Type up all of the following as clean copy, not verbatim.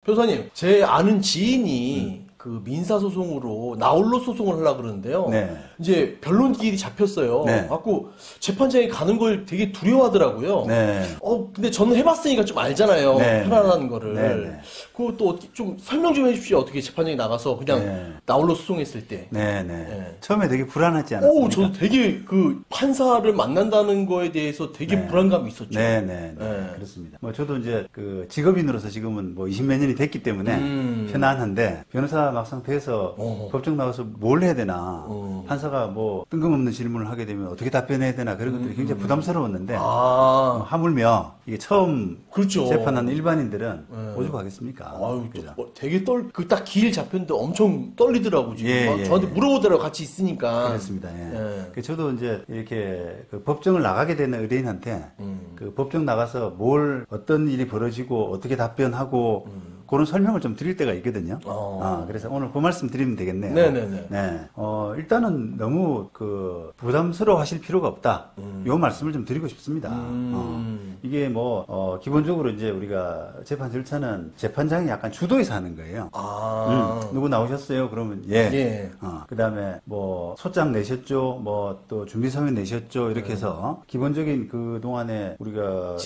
변호사님, 제 아는 지인이 그 민사소송으로 나홀로 소송을 하려고 그러는데요. 네. 이제 변론기일이 잡혔어요. 네. 갖고 재판장에 가는 걸 되게 두려워하더라고요. 네. 근데 저는 해봤으니까 좀 알잖아요. 네. 편안한 거를. 네. 그거 또 좀 설명 좀 해주십시오. 어떻게 재판장에 나가서 그냥 네. 나홀로 소송했을 때. 네. 네. 처음에 되게 불안하지 않았습니까? 저도 되게 그 판사를 만난다는 거에 대해서 되게 네. 불안감이 있었죠. 네. 그렇습니다. 뭐 저도 이제 그 직업인으로서 지금은 뭐 20몇 년이 됐기 때문에 편안한데 변호사 막상 뵈서 법정 나가서 뭘 해야 되나 판사가 뭐 뜬금없는 질문을 하게 되면 어떻게 답변해야 되나 그런 것들이 굉장히 부담스러웠는데 하물며 이게 처음 그렇죠. 재판하는 일반인들은 오죽하겠습니까? 아유, 그죠? 되게 그 딱 기일 잡혔는데 엄청 떨리더라고, 지금. 예. 저한테 물어보더라고, 같이 있으니까. 그렇습니다. 예. 저도 이제 이렇게 그 법정을 나가게 되는 의뢰인한테 그 법정 나가서 어떤 일이 벌어지고 어떻게 답변하고 그런 설명을 좀 드릴 때가 있거든요. 그래서 오늘 그 말씀 드리면 되겠네요. 네네네. 네. 일단은 너무 그 부담스러워 하실 필요가 없다. 요 말씀을 좀 드리고 싶습니다. 이게 뭐, 기본적으로 이제 우리가 재판 절차는 재판장이 약간 주도해서 하는 거예요. 누구 나오셨어요? 그러면 예. 그 다음에 뭐, 소장 내셨죠? 뭐, 또 준비서면 내셨죠? 이렇게 해서 기본적인 그 동안에 우리가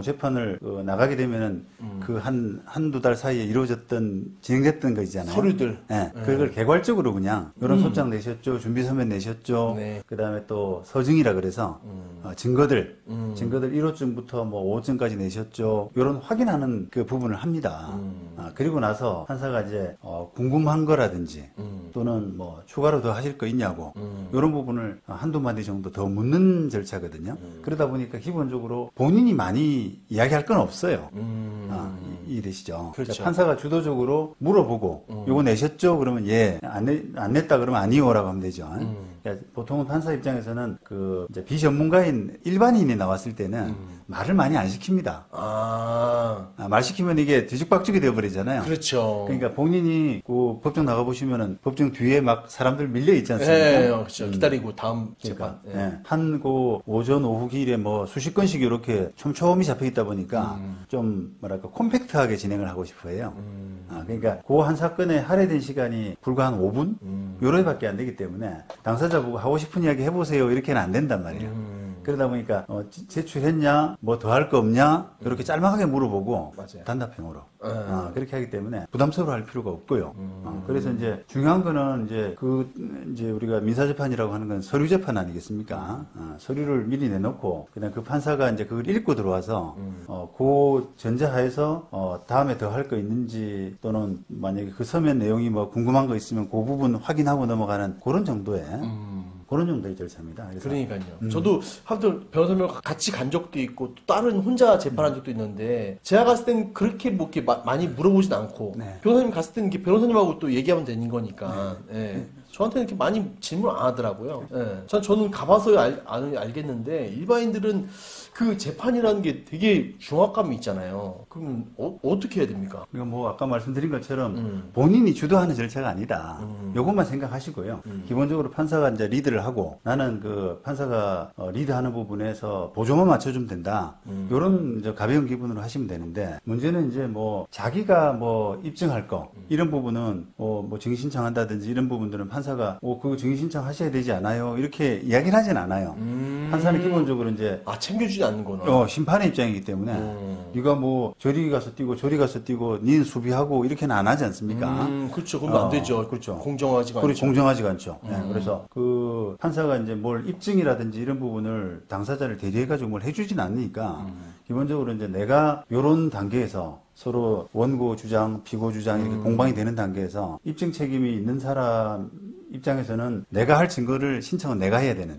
재판을 나가게 되면은 그 한두 달 사이에 진행됐던 거 있잖아요. 서류들. 네. 그걸 개괄적으로 그냥 이런 소장 내셨죠? 준비서면 내셨죠? 네. 그 다음에 또 서증이라 그래서 증거들 1호증부터 뭐 5호증까지 내셨죠? 이런 확인하는 그 부분을 합니다. 그리고 나서 판사가 이제 궁금한 거라든지 또는 뭐 추가로 더 하실 거 있냐고 이런 부분을 한두 마디 정도 더 묻는 절차거든요. 그러다 보니까 기본적으로 본인이 많이 이야기할 건 없어요. 이해되시죠? 그렇죠. 그러니까 판사가 주도적으로 물어보고 요거 내셨죠? 그러면 예. 안 냈다 그러면 아니요라고 하면 되죠. 그러니까 보통은 판사 입장에서는 그 이제 비전문가인 일반인이 나왔을 때는 말을 많이 안 시킵니다. 말 시키면 이게 뒤죽박죽이 되어버리잖아요. 그렇죠. 그러니까 본인이 그 법정 나가보시면은 법정 뒤에 막 사람들 밀려 있지 않습니까? 네, 그렇죠. 기다리고 다음 재판. 그러니까, 한 그 오전 오후 기일에 뭐 수십 건씩 이렇게 촘촘히 잡혀 있다 보니까 좀 뭐랄까 콤팩트하게 진행을 하고 싶어요. 그러니까 그 한 사건에 할애된 시간이 불과 한 5분 요래밖에 안 되기 때문에 당사자 보고 하고 싶은 이야기 해보세요 이렇게는 안 된단 말이에요. 그러다 보니까 제출했냐 뭐 더 할 거 없냐 이렇게 짤막하게 물어보고 맞아요. 단답형으로 그렇게 하기 때문에 부담스러워할 필요가 없고요. 그래서 이제 중요한 거는 이제 우리가 민사재판이라고 하는 건 서류 재판 아니겠습니까? 서류를 미리 내놓고 그냥 그 판사가 이제 그걸 읽고 들어와서 그 전제하에서 다음에 더 할 거 있는지 또는 만약에 그 서면 내용이 뭐 궁금한 거 있으면 그 부분 확인하고 넘어가는 그런 정도의 절차입니다. 그러니까요. 저도 하여튼 변호사님과 같이 간 적도 있고 또 다른 혼자 재판한 적도 있는데 제가 갔을 땐 그렇게 뭐 이렇게 많이 물어보진 않고 변호사님 갔을 때는 이렇게 변호사님하고 또 얘기하면 되는 거니까 저한테는 이렇게 많이 질문 안 하더라고요. 저는 가봐서 알겠는데 일반인들은 그 재판이라는 게 되게 중압감이 있잖아요. 그럼 어떻게 해야 됩니까? 이거 뭐 아까 말씀드린 것처럼 본인이 주도하는 절차가 아니다. 요것만 생각하시고요. 기본적으로 판사가 이제 리드를 하고 나는 그 판사가 리드하는 부분에서 보조만 맞춰주면 된다. 요런 이제 가벼운 기분으로 하시면 되는데 문제는 이제 뭐 자기가 뭐 입증할 거 이런 부분은 뭐 증인 신청한다든지 이런 부분들은 판사가 그 증인 신청 하셔야 되지 않아요? 이렇게 이야기를 하진 않아요. 판사는 기본적으로 이제 챙겨주지 않는구나. 심판의 입장이기 때문에 네가 뭐 저리 가서 뛰고 저리 가서 뛰고 니는 수비하고 이렇게는 안 하지 않습니까? 그렇죠. 그러면 안 되죠. 그렇죠. 공정하지가 않죠. 공정하지가 않죠. 그래서 그 판사가 이제 뭘 입증이라든지 이런 부분을 당사자를 대리해가지고 뭘 해주진 않으니까 기본적으로 이제 내가 요런 단계에서 서로 원고 주장, 피고 주장 이렇게 공방이 되는 단계에서 입증 책임이 있는 사람 입장에서는 내가 할 증거를 신청은 내가 해야 되는.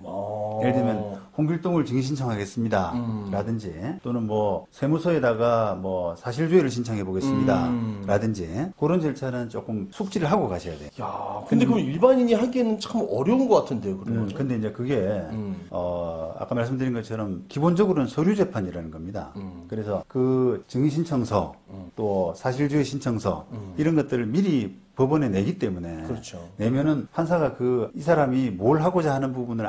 예를 들면 홍길동을 증인 신청하겠습니다. 라든지 또는 뭐 세무서에다가 뭐 사실조회를 신청해 보겠습니다. 라든지 그런 절차는 조금 숙지를 하고 가셔야 돼요. 야, 근데 그럼 일반인이 하기에는 참 어려운 것 같은데요, 그러면. 근데 이제 그게 아까 말씀드린 것처럼 기본적으로는 서류 재판이라는 겁니다. 그래서 그 증인 신청서 또 사실조회 신청서 이런 것들을 미리 법원에 내기 때문에 내면은 판사가 이 사람이 뭘 하고자 하는 부분을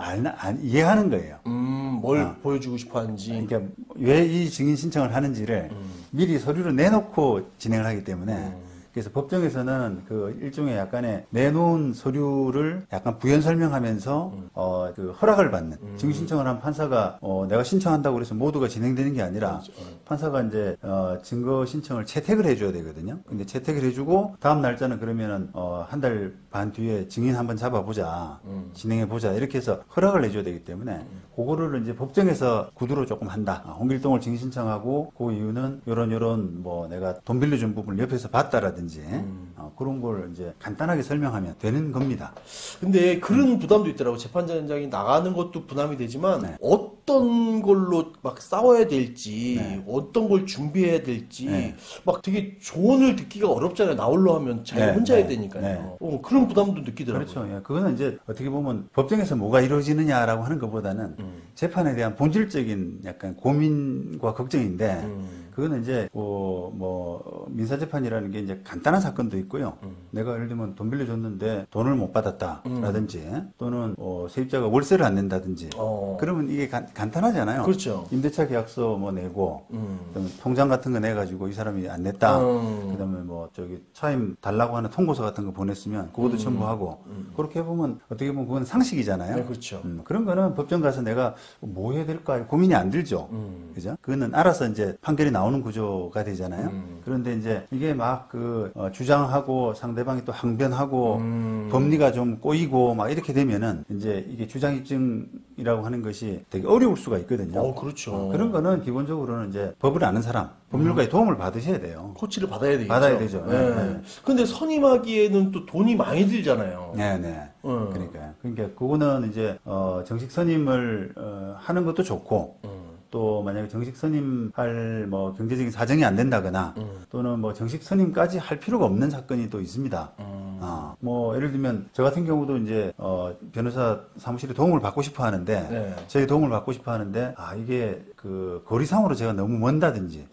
이해하는 거예요. 뭘 보여주고 싶어 하는지. 그러니까 왜 이 증인 신청을 하는지를 미리 서류로 내놓고 진행을 하기 때문에 그래서 법정에서는 그 일종의 약간의 내놓은 서류를 약간 부연 설명하면서 그 허락을 받는 증인 신청을 한 판사가 내가 신청한다고 그래서 모두가 진행되는 게 아니라 판사가 이제 증거 신청을 채택을 해줘야 되거든요. 근데 채택을 해주고 다음 날짜는 그러면은 한 달 반 뒤에 증인 한번 잡아보자, 진행해 보자 이렇게 해서 허락을 해줘야 되기 때문에 그거를 이제 법정에서 구두로 조금 한다. 홍길동을 증인 신청하고 그 이유는 요런 뭐 내가 돈 빌려준 부분을 옆에서 봤다라든지 그런 걸 이제 간단하게 설명하면 되는 겁니다. 근데 그런 부담도 있더라고. 재판장이 나가는 것도 부담이 되지만 네. 어떤 걸로 막 싸워야 될지 네. 어떤 걸 준비해야 될지 네. 막 되게 조언을 듣기가 어렵잖아요. 나 홀로 하면 자기 네. 혼자 해야 네. 되니까요. 그런 부담도 느끼더라고요. 그렇죠. 예. 그거는 이제 어떻게 보면 법정에서 뭐가 이루어지느냐라고 하는 것보다는 재판에 대한 본질적인 약간 고민과 걱정인데 그거는 이제 뭐 민사재판이라는 게 이제 간단한 사건도 있고요. 내가 예를 들면 돈 빌려줬는데 돈을 못 받았다라든지 또는 세입자가 월세를 안 낸다든지 그러면 이게 간단하잖아요. 그렇죠. 임대차 계약서 뭐 내고 그다음에 통장 같은 거 내가지고 이 사람이 안 냈다. 그다음에 뭐 저기 차임 달라고 하는 통고서 같은 거 보냈으면 그것도 첨부하고 그렇게 해보면 어떻게 보면 그건 상식이잖아요. 네, 그렇죠. 그런 거는 법정 가서 내가 뭐 해야 될까 고민이 안 들죠. 그죠? 그거는 알아서 이제 판결이 나오는 구조가 되잖아요. 그런데 이제 이게 막 주장하고 상대방이 또 항변하고 법리가 좀 꼬이고 막 이렇게 되면은 이제 이게 주장 입증이라고 하는 것이 되게 어려울 수가 있거든요. 그렇죠. 그런 거는 기본적으로는 이제 법을 아는 사람, 법률가의 도움을 받으셔야 돼요. 코치를 받아야 되겠죠. 받아야 되죠. 네. 네. 근데 선임하기에는 또 돈이 많이 들잖아요. 네네. 그러니까 그거는 이제 정식 선임을 하는 것도 좋고 또 만약에 정식 선임할 뭐 경제적인 사정이 안 된다거나 또는 뭐 정식 선임까지 할 필요가 없는 사건이 또 있습니다. 뭐 예를 들면 저 같은 경우도 이제 변호사 사무실에 도움을 받고 싶어 하는데 네. 저희 도움을 받고 싶어 하는데 이게 그 거리상으로 제가 너무 먼다든지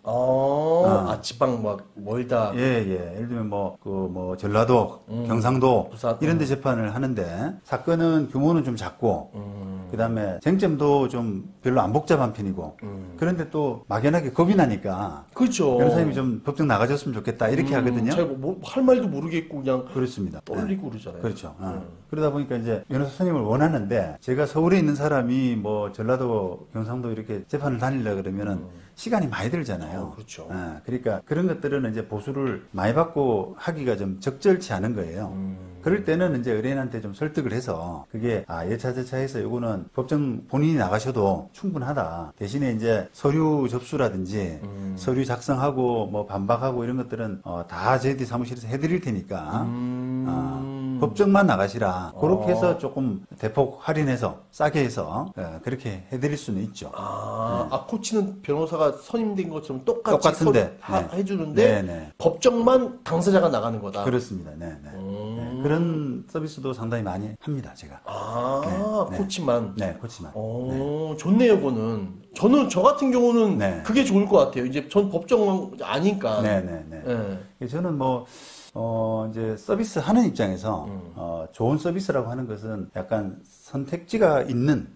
지방 막 멀다. 예를 들면 뭐 전라도, 경상도 부산, 이런 데 재판을 하는데 사건은 규모는 좀 작고 그다음에 쟁점도 좀 별로 안 복잡한 편이고 그런데 또 막연하게 겁이 나니까 그렇죠. 변호사님이 좀 법정 나가줬으면 좋겠다 이렇게 하거든요. 잘 할 말도 모르겠고 그냥 그렇습니다. 떨리고 그러잖아요. 그렇죠. 그러다 보니까 이제 변호사 선임을 원하는데 제가 서울에 있는 사람이 뭐 전라도, 경상도 이렇게 재판을 다니려 그러면은 시간이 많이 들잖아요. 그렇죠. 그러니까 그런 것들은 이제 보수를 많이 받고 하기가 좀 적절치 않은 거예요. 그럴 때는 이제 의뢰인한테 좀 설득을 해서 그게 여차저차해서 요거는 법정 본인이 나가셔도 충분하다. 대신에 이제 서류 접수라든지 서류 작성하고 뭐 반박하고 이런 것들은 다 저희들 사무실에서 해드릴 테니까 법정만 나가시라. 그렇게 해서 조금 대폭 할인해서 싸게 해서 그렇게 해드릴 수는 있죠. 코치는 변호사가 선임된 것처럼 똑같은데 해주는데 법정만 당사자가 나가는 거다. 그렇습니다. 그런 서비스도 상당히 많이 합니다, 제가. 코치만. 네, 코치만. 좋네요, 그거는. 저 같은 경우는 그게 좋을 것 같아요. 이제 전 법정 아니까. 저는 이제 서비스 하는 입장에서, 좋은 서비스라고 하는 것은 약간 선택지가 있는,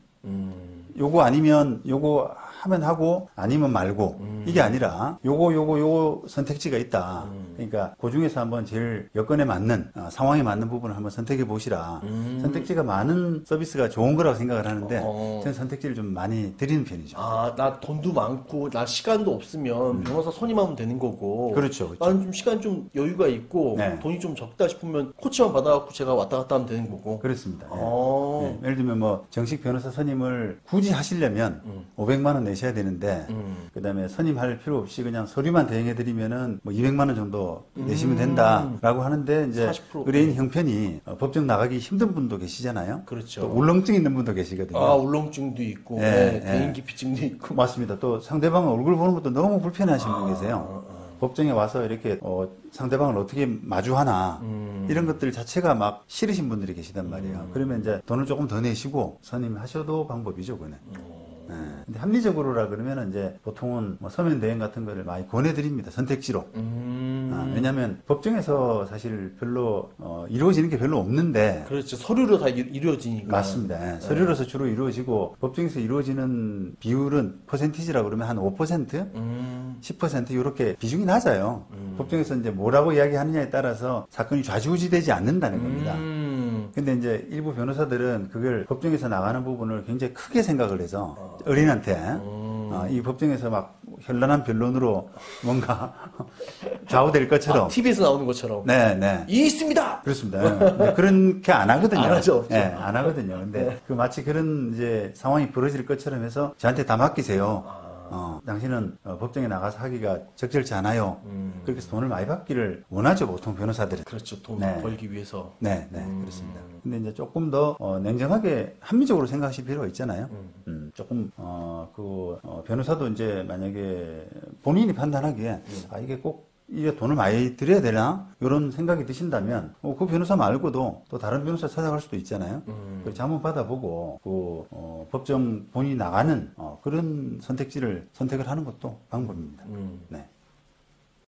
요거 아니면 요거 하면 하고 아니면 말고 이게 아니라 요거 선택지가 있다. 그러니까 그 중에서 한번 제일 여건에 맞는 상황에 맞는 부분을 한번 선택해 보시라. 선택지가 많은 서비스가 좋은 거라고 생각을 하는데 저는 선택지를 좀 많이 드리는 편이죠. 나 돈도 많고 나 시간도 없으면 변호사 선임하면 되는 거고. 그렇죠. 나는 좀 시간 좀 여유가 있고 돈이 좀 적다 싶으면 코치만 받아갖고 제가 왔다 갔다 하면 되는 거고. 그렇습니다. 예를 들면 정식 변호사 선임을 굳이 하시려면 500만 원 내셔야 되는데 그다음에 선임할 필요 없이 그냥 서류만 대행해드리면은 200만 원 정도 내시면 된다라고 하는데 이제 40%. 의뢰인 형편이 법정 나가기 힘든 분도 계시잖아요. 그렇죠. 또 울렁증 있는 분도 계시거든요. 울렁증도 있고 대인기피증도 있고. 맞습니다. 또 상대방 얼굴 보는 것도 너무 불편해하시는 분 계세요. 법정에 와서 이렇게 상대방을 어떻게 마주하나 이런 것들 자체가 막 싫으신 분들이 계시단 말이에요. 그러면 이제 돈을 조금 더 내시고 선임하셔도 방법이죠, 그거는. 근데 합리적으로라 그러면 이제 보통은 뭐 서면 대행 같은 거를 많이 권해드립니다. 선택지로. 왜냐하면 법정에서 사실 별로 이루어지는 게 별로 없는데. 그렇죠. 서류로 다 이루어지니까. 맞습니다. 서류로서 주로 이루어지고 법정에서 이루어지는 비율은 퍼센티지라고 그러면 한 5%, 10% 이렇게 비중이 낮아요. 법정에서 이제 뭐라고 이야기하느냐에 따라서 사건이 좌지우지되지 않는다는 겁니다. 근데 이제 일부 변호사들은 그걸 법정에서 나가는 부분을 굉장히 크게 생각을 해서 어린한테 이 법정에서 막 현란한 변론으로 뭔가 좌우될 것처럼. TV에서 나오는 것처럼. 네. 이 있습니다! 그렇습니다. 네, 그렇게 안 하거든요. 안 하죠. 네, 안 하거든요. 근데 그 마치 그런 이제 상황이 벌어질 것처럼 해서 저한테 다 맡기세요. 당신은 법정에 나가서 하기가 적절치 않아요. 그렇게 해서 돈을 많이 받기를 원하죠, 보통 변호사들은. 그렇죠. 돈 네. 벌기 위해서. 네, 그렇습니다. 근데 이제 조금 더 냉정하게 합리적으로 생각하실 필요가 있잖아요. 조금 변호사도 이제 만약에 본인이 판단하기에 이게 꼭 이게 돈을 많이 들여야 되나? 이런 생각이 드신다면, 그 변호사 말고도 또 다른 변호사 찾아갈 수도 있잖아요. 그래서 한번 받아보고, 법정 본인이 나가는, 그런 선택지를 선택을 하는 것도 방법입니다. 네.